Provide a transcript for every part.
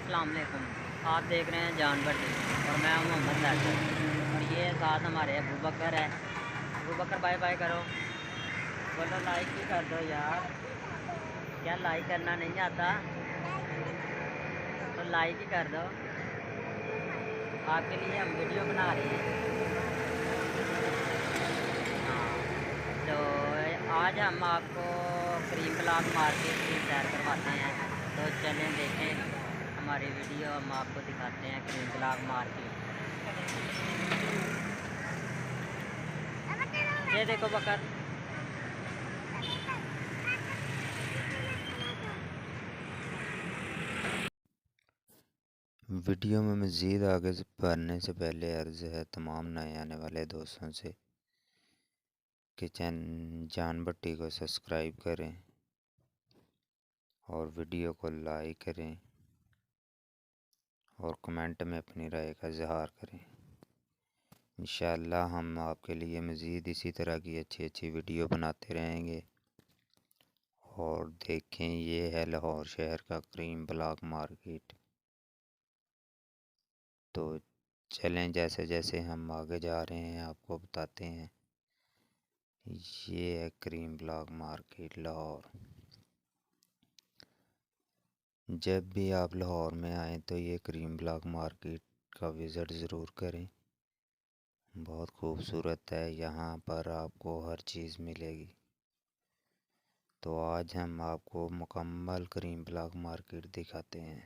अस्सलाम वालेकुम। आप देख रहे हैं जानवर और मैं हूं मोहम्मदफैसल और ये साथ हमारे अबूबक्कर है। अबूबक्कर बाय बाय करो, बोलो लाइक ही कर दो यार। क्या लाइक करना नहीं आता तो लाइक ही कर दो। आपके लिए हम वीडियो बना रहे हैं। हाँ, तो आज हम आपको करीम ब्लॉक मार्केट की सैर करवाते हैं। तो चलें देखें हमारी वीडियो, हम आपको दिखाते हैं करीम ब्लॉक मार्केट। ये देखो बकर, वीडियो में मज़ीद आगे बढ़ने से पहले अर्ज़ है तमाम नए आने वाले दोस्तों से कि जान भट्टी को सब्सक्राइब करें और वीडियो को लाइक करें और कमेंट में अपनी राय का इजहार करें। इंशाअल्लाह हम आपके लिए मज़ीद इसी तरह की अच्छी वीडियो बनाते रहेंगे। और देखें, ये है लाहौर शहर का करीम ब्लॉक मार्केट। तो चलें, जैसे जैसे हम आगे जा रहे हैं आपको बताते हैं। ये है करीम ब्लॉक मार्केट लाहौर। जब भी आप लाहौर में आएँ तो ये करीम ब्लॉक मार्केट का विज़िट ज़रूर करें। बहुत खूबसूरत है, यहाँ पर आपको हर चीज़ मिलेगी। तो आज हम आपको मुकम्मल करीम ब्लॉक मार्केट दिखाते हैं।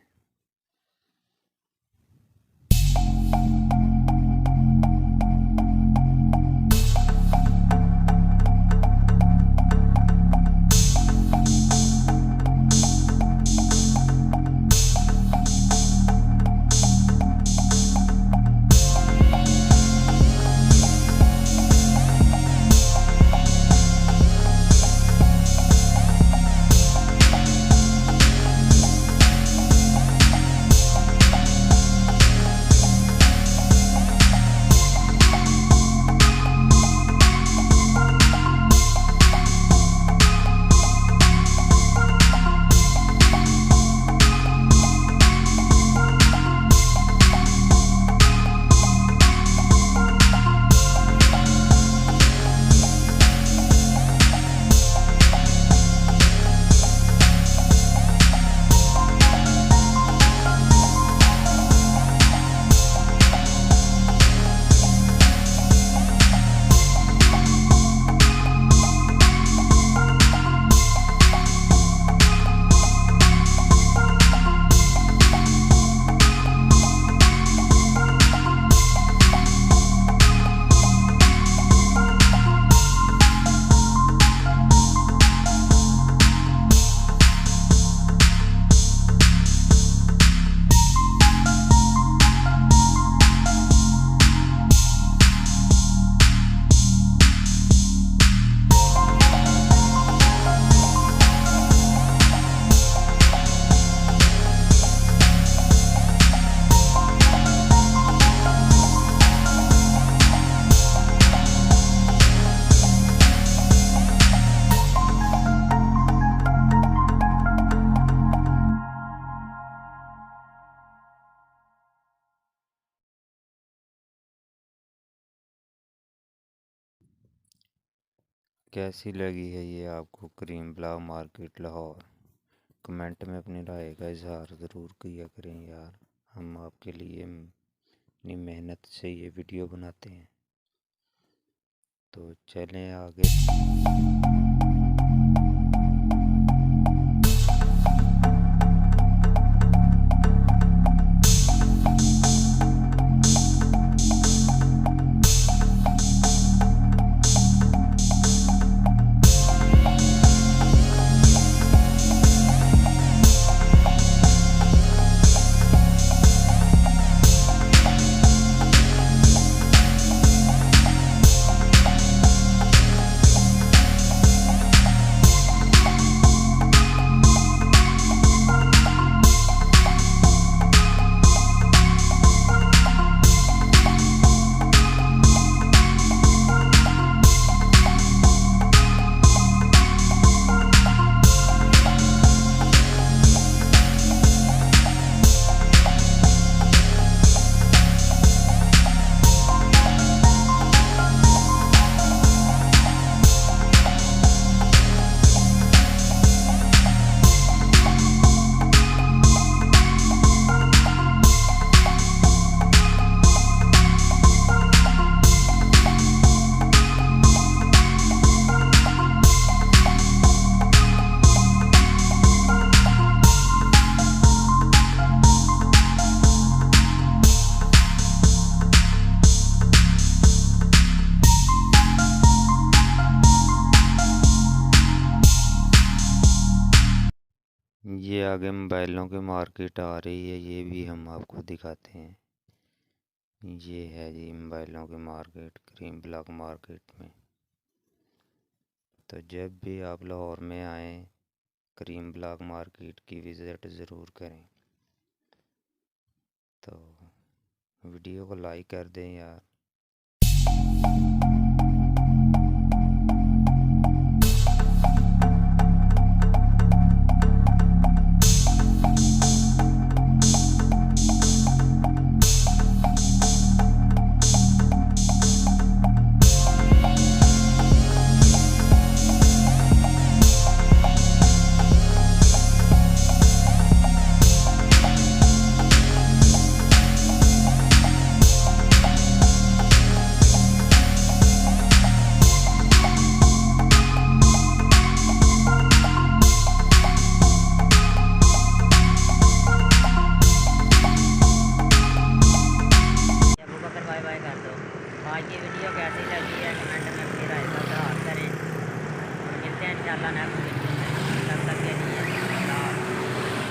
कैसी लगी है ये आपको करीम ब्लॉक मार्केट लाहौर? कमेंट में अपनी राय का इजहार ज़रूर किया करें यार। हम आपके लिए अपनी मेहनत से ये वीडियो बनाते हैं। तो चलें आगे। आगे मोबाइलों की मार्केट आ रही है, ये भी हम आपको दिखाते हैं। ये है जी मोबाइलों की मार्केट करीम ब्लॉक मार्केट में। तो जब भी आप लाहौर में आएँ करीम ब्लॉक मार्केट की विज़िट ज़रूर करें। तो वीडियो को लाइक कर दें यार।